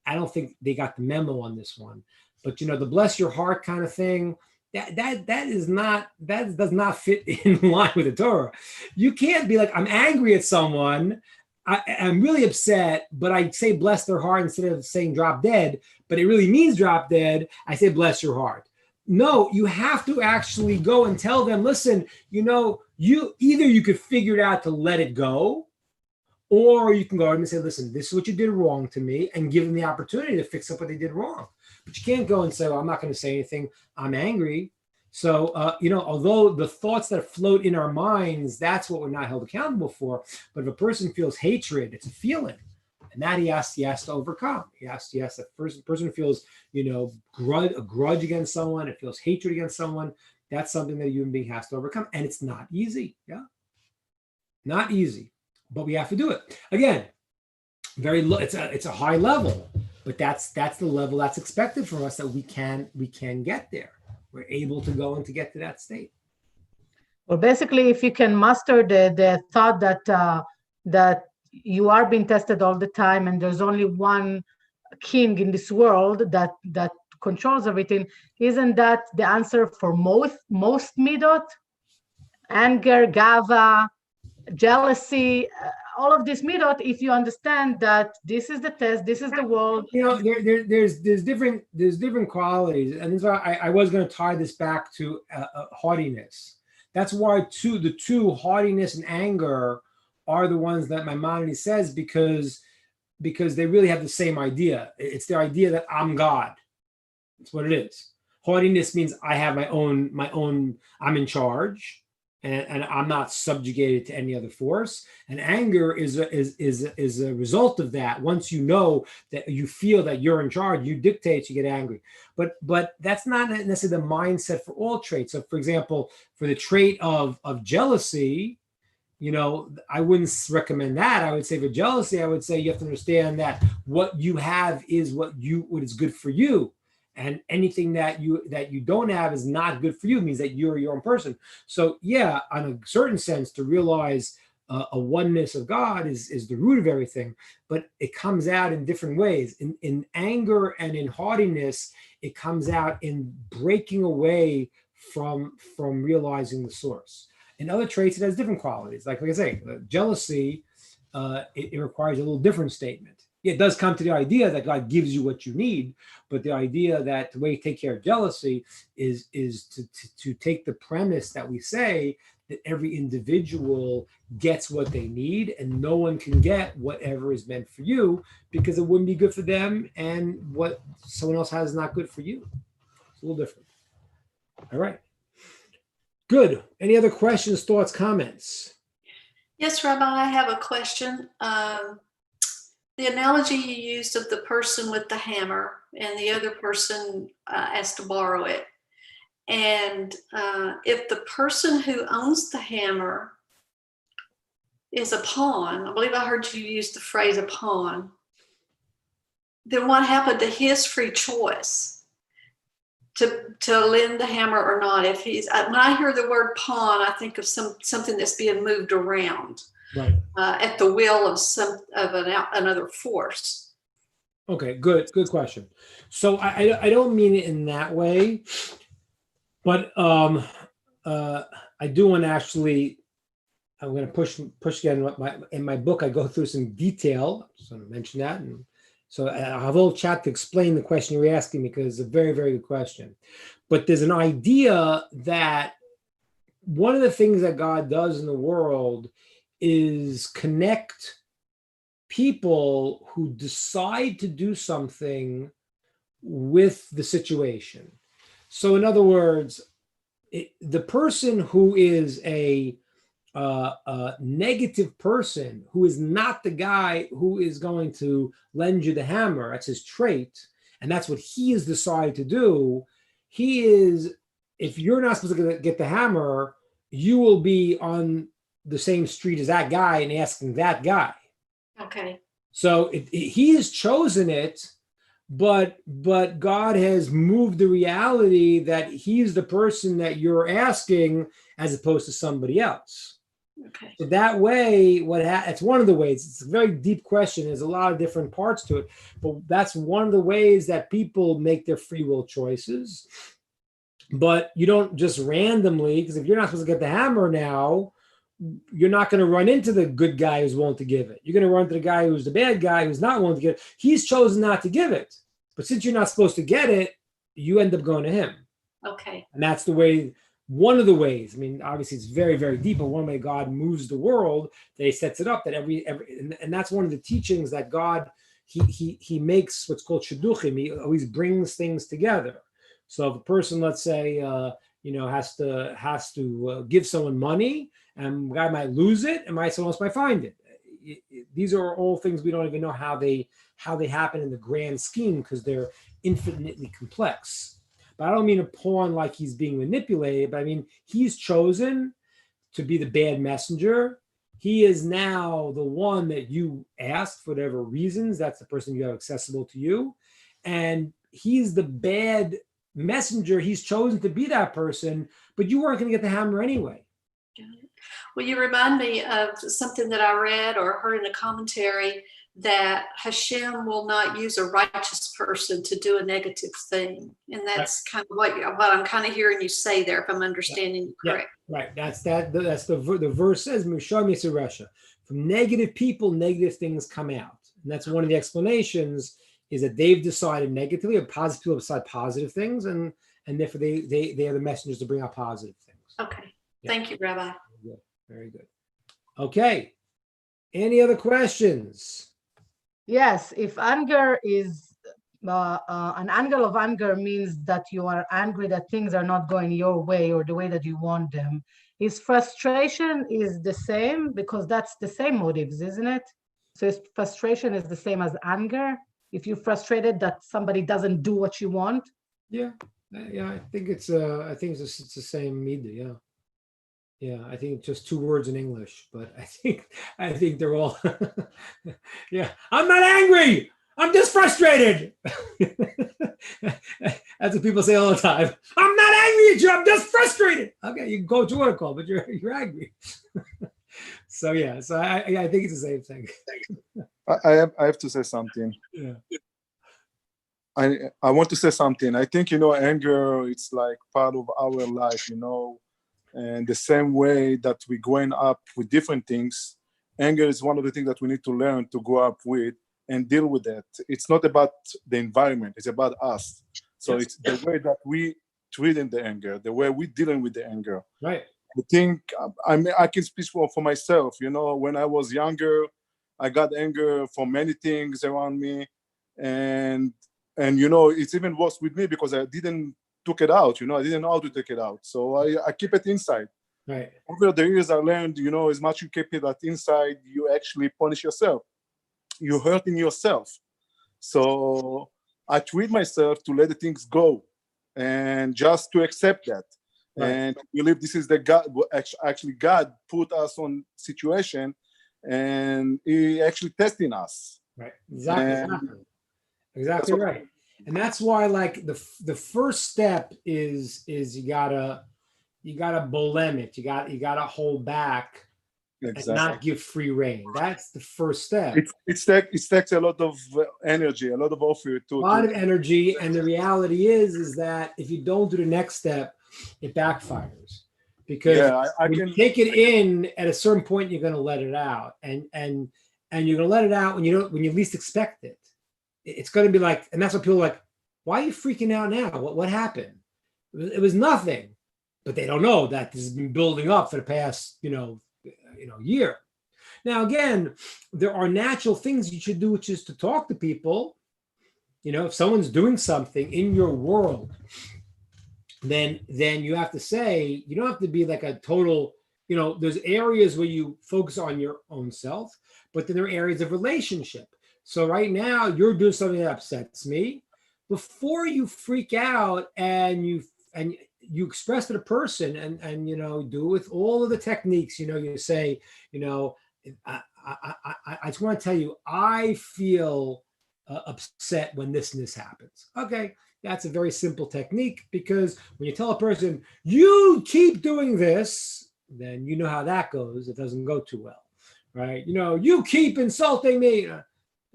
I don't think they got the memo on this one. But the bless your heart kind of thing, that does not fit in line with the Torah. You can't be like, I'm angry at someone, I'm really upset, but I say bless their heart instead of saying drop dead, but it really means drop dead. I say bless your heart. No, you have to actually go and tell them, listen, you could figure it out to let it go, or you can go and say, listen, this is what you did wrong to me, and give them the opportunity to fix up what they did wrong. But you can't go and say, well, I'm not going to say anything. I'm angry. So, although the thoughts that float in our minds, that's what we're not held accountable for. But if a person feels hatred, it's a feeling. And that he has to overcome. The person feels, a grudge against someone, it feels hatred against someone. That's something that a human being has to overcome. And it's not easy. Yeah. Not easy. But we have to do it. Again, very low, it's a high level, but that's the level that's expected from us, that we can get there. We're able to go and to get to that state. Well, basically, if you can master the thought that you are being tested all the time, and there's only one king in this world that controls everything, isn't that the answer for most midot? Anger, gava, jealousy, all of this midot, if you understand that this is the test, this is the world. There's different qualities, and that's why I was going to tie this back to haughtiness. That's why the two haughtiness and anger are the ones that Maimonides says, because they really have the same idea. It's the idea that I'm God. That's what it is. Haughtiness means I have my own. I'm in charge. And I'm not subjugated to any other force. And anger is a result of that. Once you know that you feel that you're in charge, you dictate, you get angry. But that's not necessarily the mindset for all traits. So, for example, for the trait of jealousy, I wouldn't recommend that. I would say for jealousy, I would say you have to understand that what you have is what is good for you. And anything that you don't have is not good for you. It means that you're your own person. So yeah, on a certain sense, to realize a oneness of God is the root of everything, but it comes out in different ways. In anger and in haughtiness, it comes out in breaking away from realizing the source. In other traits, it has different qualities. Like I say, jealousy, it requires a little different statement. It does come to the idea that God gives you what you need, but the idea that the way you take care of jealousy is to take the premise that we say that every individual gets what they need and no one can get whatever is meant for you because it wouldn't be good for them, and what someone else has is not good for you. It's a little different. All right. Good. Any other questions, thoughts, comments? Yes, Rabbi, I have a question. The analogy you used of the person with the hammer and the other person asked to borrow it. And if the person who owns the hammer is a pawn, I believe I heard you use the phrase a pawn, then what happened to his free choice to lend the hammer or not? If he's, when I hear the word pawn, I think of something that's being moved around, right, at the will of another force. Okay, good question. So I don't mean it in that way, but I do want to actually. I'm going to push again. In my book, I go through some detail. So I mention that, and so I have a whole chat to explain the question you're asking me because it's a very, very good question. But there's an idea that one of the things that God does in the world is connect people who decide to do something with the situation. So in other words, the person who is a negative person, who is not the guy who is going to lend you the hammer, that's his trait, and that's what he has decided to do. He is, if you're not supposed to get the hammer, you will be on the same street as that guy and asking that guy. Okay. So he has chosen it, but God has moved the reality that he's the person that you're asking as opposed to somebody else. Okay. So that way, it's one of the ways. It's a very deep question. There's a lot of different parts to it, but that's one of the ways that people make their free will choices. But you don't just randomly, because if you're not supposed to get the hammer now, you're not going to run into the good guy who's willing to give it. You're going to run to the guy who's the bad guy who's not willing to give it. He's chosen not to give it, but since you're not supposed to get it, you end up going to him. Okay. And that's the way. One of the ways, I mean, obviously it's very, very deep, but one way God moves the world, that he sets it up that every and that's one of the teachings that God, he makes what's called shidduchim. He always brings things together. So if a person, let's say, has to give someone money, and the guy might lose it, and someone else might find it. These are all things we don't even know how they happen in the grand scheme because they're infinitely complex. But I don't mean a pawn like he's being manipulated, but I mean he's chosen to be the bad messenger. He is now the one that you asked for whatever reasons. That's the person you have accessible to you. And he's the bad messenger. He's chosen to be that person, but you weren't going to get the hammer anyway. Well, you remind me of something that I read or heard in a commentary, that Hashem will not use a righteous person to do a negative thing. And that's kind of what I'm kind of hearing you say there, if I'm understanding you correct. Yeah, right. That's the verse says, from negative people, negative things come out. And that's one of the explanations, is that they've decided negatively, or positive people decide positive things, and therefore they are the messengers to bring out positive things. Okay. Yeah. Thank you, Rabbi. Very good. Okay. Any other questions? Yes, if anger is an angle of anger means that you are angry that things are not going your way or the way that you want them. His frustration is the same, because that's the same motives, isn't it? So his frustration is the same as anger. If you're frustrated that somebody doesn't do what you want. Yeah, I think it's the same media. Yeah, I think just two words in English, but I think they're all. Yeah, I'm not angry. I'm just frustrated. That's what people say all the time. I'm not angry at you. I'm just frustrated. Okay, you can go to what call, but you're angry. So yeah, so I think it's the same thing. I have to say something. Yeah. I want to say something. I think, anger, it's like part of our life, and the same way that we're growing up with different things, anger is one of the things that we need to learn to grow up with and deal with that. It's not about the environment, it's about us. So it's the way that we treating the anger, the way we're dealing with the anger. Right. I think, I can speak for myself, when I was younger, I got anger for many things around me. And it's even worse with me because I didn't took it out, I didn't know how to take it out. So I keep it inside. Right. Over the years I learned, as much you keep it that inside, you actually punish yourself. You're hurting yourself. So I treat myself to let the things go and just to accept that. Right. And I believe this is the God, actually God put us on situation and he actually testing us. Right. Exactly right. And that's why, like, the first step is you gotta bolem it. You gotta hold back. Exactly. And not give free rein. That's the first step. It takes a lot of energy, a lot of effort. A lot of energy, and the reality is that if you don't do the next step, it backfires. Because when you take it in at a certain point, you're going to let it out, and you're going to let it out when you least expect it. It's going to be like, and that's what people are like. Why are you freaking out now? What happened? It was nothing, but they don't know that this has been building up for the past year. Now, again, there are natural things you should do, which is to talk to people. If someone's doing something in your world, then you have to say, you don't have to be like a total, there's areas where you focus on your own self, but then there are areas of relationship. So right now you're doing something that upsets me. Before you freak out and you express to the person and do it with all of the techniques, you say, I just want to tell you, I feel upset when this and this happens. Okay, that's a very simple technique, because when you tell a person, you keep doing this, then you know how that goes. It doesn't go too well, right? You keep insulting me.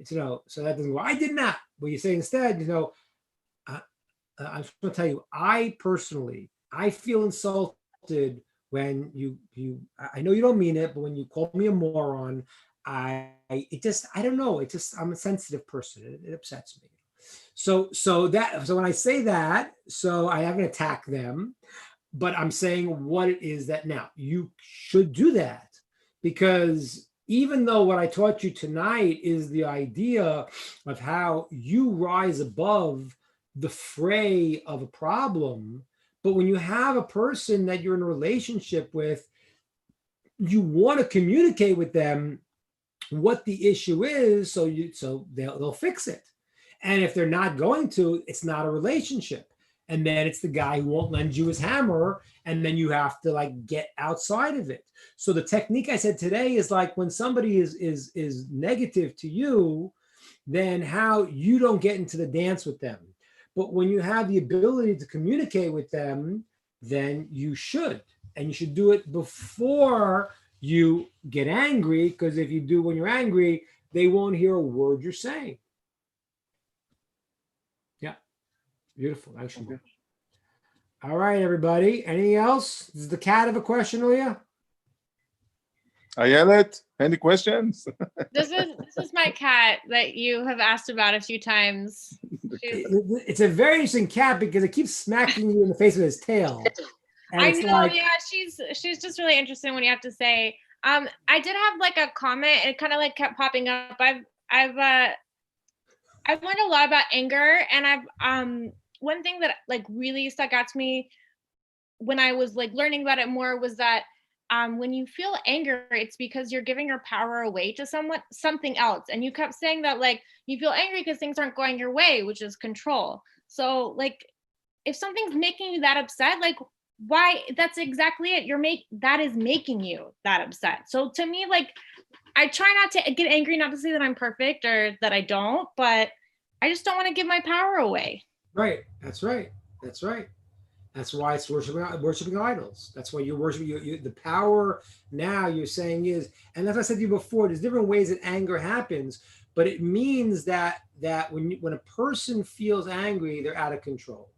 So that doesn't go. I did not. What you say instead, I'm just going to tell you, I personally feel insulted when you I know you don't mean it, but when you call me a moron, I don't know. I'm a sensitive person. It upsets me. So when I say that, so I haven't attacked them, but I'm saying what it is that now you should do that, because even though what I taught you tonight is the idea of how you rise above the fray of a problem, but when you have a person that you're in a relationship with, you want to communicate with them what the issue is, so they'll fix it. And if they're not going to, it's not a relationship. And then it's the guy who won't lend you his hammer, and then you have to like get outside of it. So the technique I said today is like when somebody is negative to you, then how you don't get into the dance with them. But when you have the ability to communicate with them, then you should. And you should do it before you get angry, because if you do when you're angry, they won't hear a word you're saying. Yeah. Beautiful. Actually. Okay. All right, everybody. Anything else? Does the cat have a question, Leah? Ayelet, any questions? This is my cat that you have asked about a few times. It's a very interesting cat because it keeps smacking you in the face with his tail. And I know, yeah, she's just really interesting when you have to say. I did have like a comment. It kind of like kept popping up. I've learned a lot about anger, and I've one thing that like really stuck out to me when I was like learning about it more was that when you feel anger, it's because you're giving your power away to something else. And you kept saying that like you feel angry because things aren't going your way, which is control. So like if something's making you that upset, like why? That's exactly it. That is making you that upset. So to me, like I try not to get angry, not to say that I'm perfect or that I don't, but I just don't want to give my power away. Right. That's right. That's right. That's why it's worshiping idols. That's why you're worshiping the power. Now you're saying is, and as I said to you before, there's different ways that anger happens, but it means that when a person feels angry, they're out of control,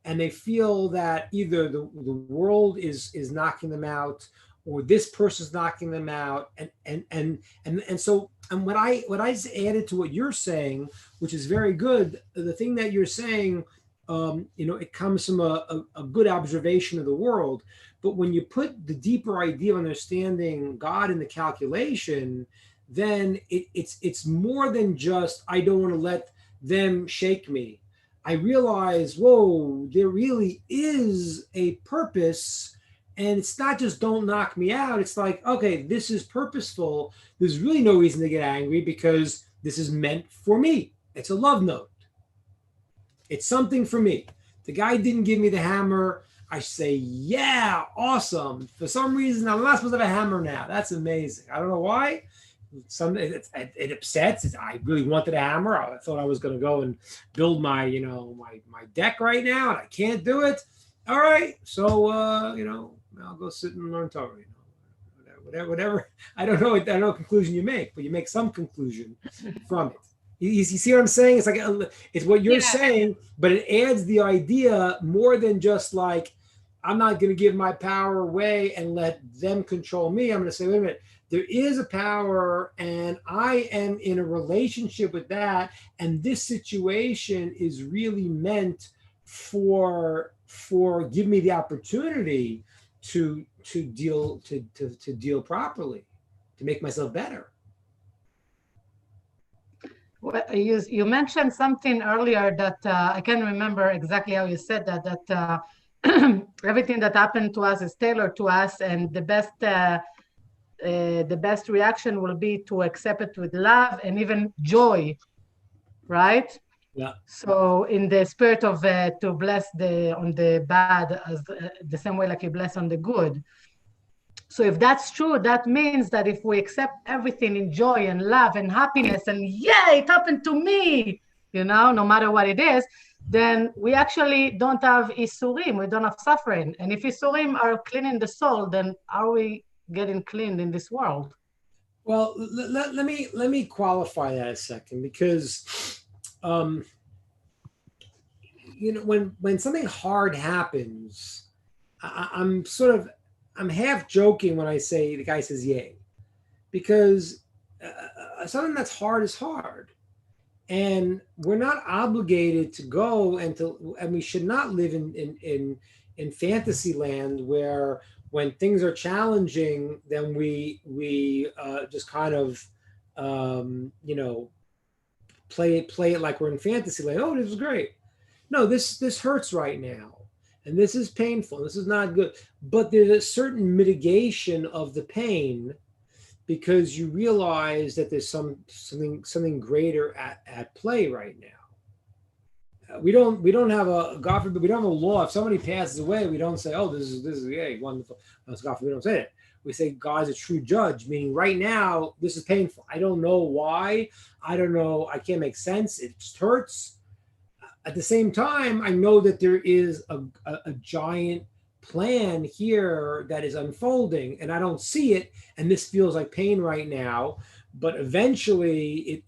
and they feel that either the world is knocking them out, or this person's knocking them out, and what I added to what you're saying, which is very good, the thing that you're saying, it comes from a good observation of the world. But when you put the deeper idea of understanding God in the calculation, then it's more than just, I don't want to let them shake me. I realize, whoa, there really is a purpose. And it's not just don't knock me out. It's like, okay, this is purposeful. There's really no reason to get angry because this is meant for me. It's a love note. It's something for me. The guy didn't give me the hammer. I say, yeah, awesome. For some reason, I'm not supposed to have a hammer now. That's amazing. I don't know why. It upsets. I really wanted a hammer. I thought I was going to go and build my deck right now, and I can't do it. All right, so I'll go sit and learn Torah. Whatever. I don't know what conclusion you make, but you make some conclusion from it. You see what I'm saying? It's like it's what you're saying, but it adds the idea more than just like, I'm not going to give my power away and let them control me. I'm going to say, wait a minute, there is a power and I am in a relationship with that. And this situation is really meant for give me the opportunity to deal properly, to make myself better. Well, you mentioned something earlier that I can't remember exactly how you said that everything that happened to us is tailored to us, and the best reaction will be to accept it with love and even joy, right? Yeah. So in the spirit of to bless on the bad as the same way like you bless on the good. So if that's true, that means that if we accept everything in joy and love and happiness and yeah, it happened to me, no matter what it is, then we actually don't have isurim, we don't have suffering. And if isurim are cleaning the soul, then are we getting cleaned in this world? Well, let me qualify that a second, because when something hard happens, I'm half joking when I say the guy says yay, because something that's hard is hard, and we're not obligated to go and we should not live in fantasy land where when things are challenging, then we just kind of play it like we're in fantasy land. Oh, this is great. No, this hurts right now. And this is painful. This is not good. But there's a certain mitigation of the pain because you realize that there's something greater at play right now. We don't have a, God forbid, we don't have a law. If somebody passes away, we don't say, oh, this is wonderful. God forbid, we don't say it. We say God's a true judge, meaning right now this is painful. I don't know why. I don't know. I can't make sense. It just hurts. At the same time, I know that there is a giant plan here that is unfolding, and I don't see it, and this feels like pain right now, but eventually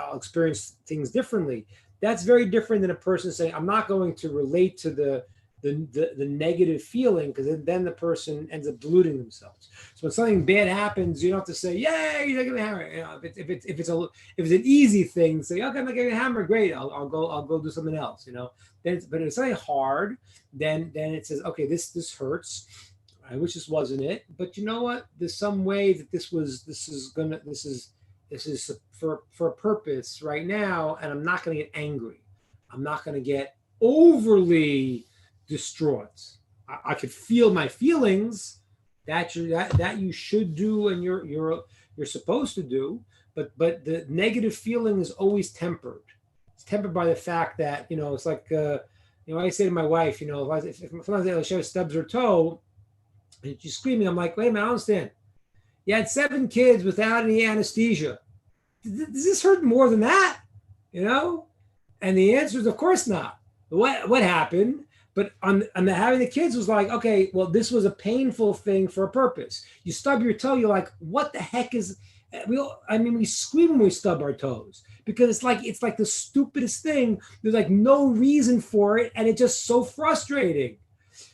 I'll experience things differently. That's very different than a person saying, I'm not going to relate to the negative feeling, because then the person ends up deluding themselves. So when something bad happens, you don't have to say, "Yay, you're taking the hammer." If it's an easy thing, say, "Okay, I'm not getting a hammer. Great, I'll go do something else." But if it's something hard, then it says, "Okay, this hurts. I wish this wasn't it, but you know what? There's some way that this is for a purpose right now, and I'm not going to get angry. I'm not going to get overly distraught. I could feel my feelings that you should do and you're supposed to do, but the negative feeling is always tempered. It's tempered by the fact that it's like I say to my wife, if sometimes she stubs her toe and she's screaming, I'm like, wait a minute, I don't understand. You had 7 kids without any anesthesia. Does this hurt more than that? And the answer is, of course not. What happened? But on the having the kids was like, okay, well, this was a painful thing for a purpose. You stub your toe, you're like, what the heck is? We scream when we stub our toes because it's like the stupidest thing. There's like no reason for it, and it's just so frustrating.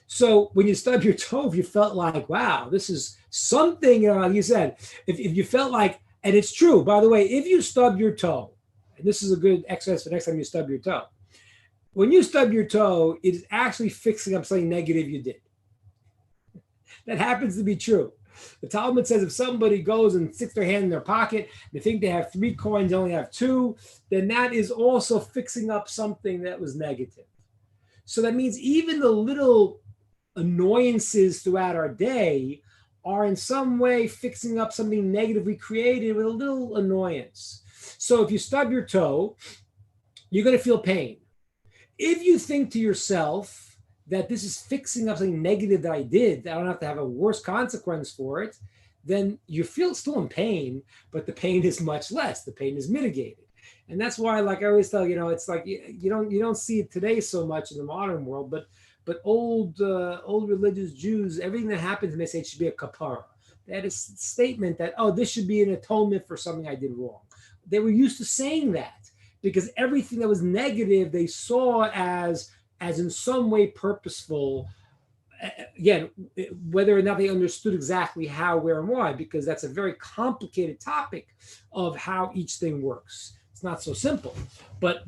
So when you stub your toe, if you felt like, wow, this is something, like you said, if you felt like, and it's true, by the way, if you stub your toe, and this is a good exercise for next time you stub your toe. When you stub your toe, it is actually fixing up something negative you did. That happens to be true. The Talmud says if somebody goes and sticks their hand in their pocket, they think they have 3 coins, they only have 2, then that is also fixing up something that was negative. So that means even the little annoyances throughout our day are in some way fixing up something negatively created with a little annoyance. So if you stub your toe, you're going to feel pain. If you think to yourself that this is fixing up something negative that I did, that I don't have to have a worse consequence for it, then you feel still in pain, but the pain is much less. The pain is mitigated. And that's why, like I always tell, it's like you don't see it today so much in the modern world, but old religious Jews, everything that happens, they say it should be a kapara. They had a statement that, oh, this should be an atonement for something I did wrong. They were used to saying that because everything that was negative they saw as in some way purposeful. Again, whether or not they understood exactly how, where, and why, because that's a very complicated topic of how each thing works. It's not so simple, but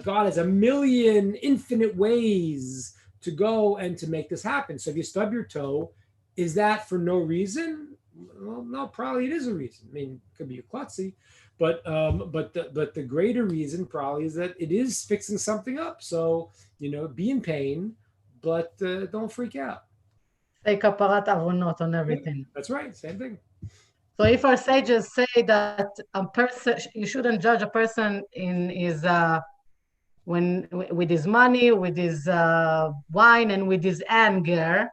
God has a million infinite ways to go and to make this happen. So if you stub your toe, is that for no reason? Well, no, probably it is a reason. I mean, it could be a klutzy, but the greater reason probably is that it is fixing something up. So, be in pain, but don't freak out. Say kaparat avonot on everything. That's right. Same thing. So if our sages say that a person, you shouldn't judge a person in his with his money, with his wine, and with his anger.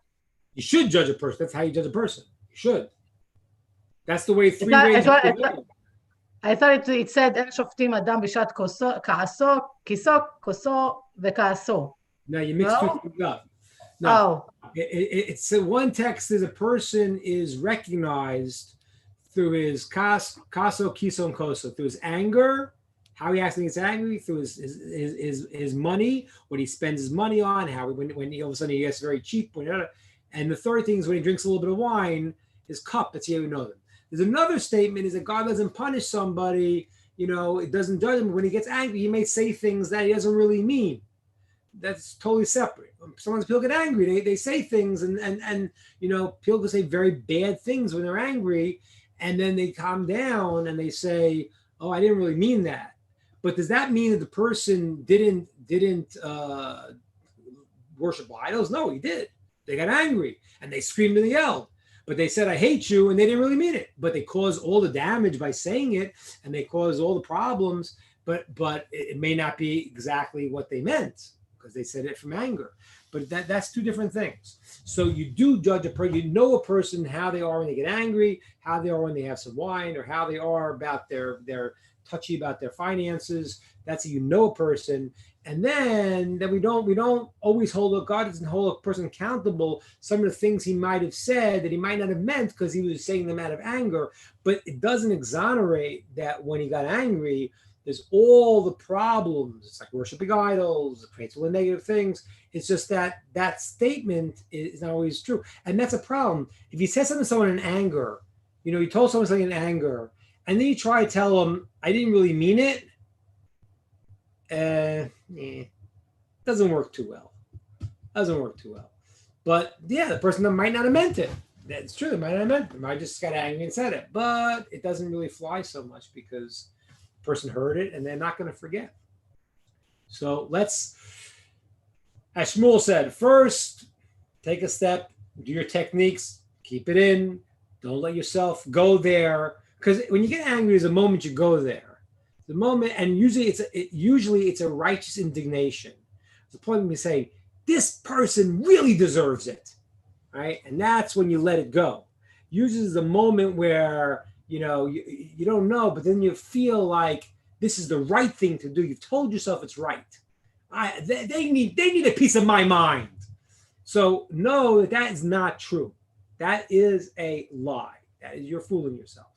You should judge a person. That's how you judge a person. You should. That's the way 3 ways. I thought it said אין שופטים אדם בשעת כעסו, כוסו וכעסו. No, you mixed 2 things up. No, it's one text is a person is recognized through his kaso, kiso, and koso, through his anger, how he acts when he gets angry, through his money, what he spends his money on, how when he, all of a sudden he gets very cheap, and the third thing is when he drinks a little bit of wine, his cup. That's how we know them. There's another statement is that God doesn't punish somebody, it doesn't judge him. When he gets angry, he may say things that he doesn't really mean. That's totally separate. Sometimes people get angry, they say things and people can say very bad things when they're angry, and then they calm down and they say, oh, I didn't really mean that. But does that mean that the person didn't worship idols? No, he did. They got angry and they screamed and they yelled. But they said, I hate you, and they didn't really mean it. But they caused all the damage by saying it, and they caused all the problems, but it may not be exactly what they meant because they said it from anger. But that's 2 different things. So you do judge a person, you know a person, how they are when they get angry, how they are when they have some wine, or how they are about their touchy about their finances. That's how you know a person. And then we don't always God doesn't hold a person accountable. Some of the things he might have said that he might not have meant because he was saying them out of anger, but it doesn't exonerate that when he got angry, there's all the problems. It's like worshiping idols, it creates all the negative things. It's just that statement is not always true. And that's a problem. If you say something to someone in anger, you told someone something in anger, and then you try to tell them, I didn't really mean it, doesn't work too well. But yeah, the person might not have meant it. That's true. They might not have meant it. They might have just got angry and said it. But it doesn't really fly so much because the person heard it and they're not going to forget. So let's, as Shmuel said, first, take a step, do your techniques, keep it in, don't let yourself go there. Because when you get angry, there's a moment you go there. The moment, and usually it's a righteous indignation. The point of me saying, this person really deserves it, right? And that's when you let it go. Usually it's a moment where you don't know, but then you feel like this is the right thing to do. You've told yourself it's right. They need a piece of my mind. So know that that is not true. That is a lie. That is, you're fooling yourself.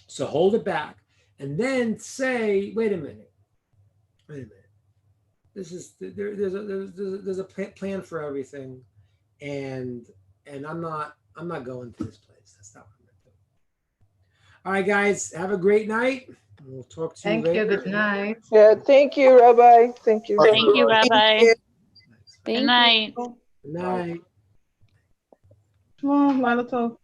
So hold it back and then say, wait a minute. This is there's a plan for everything, and I'm not going to this place. That's not what I'm gonna do. All right, guys, have a great night. We'll talk to you Thank you. later. Good night. Yeah, thank you, Rabbi. Thank you. Thank Thank you, Rabbi. Good night. Good night. Mazel tov.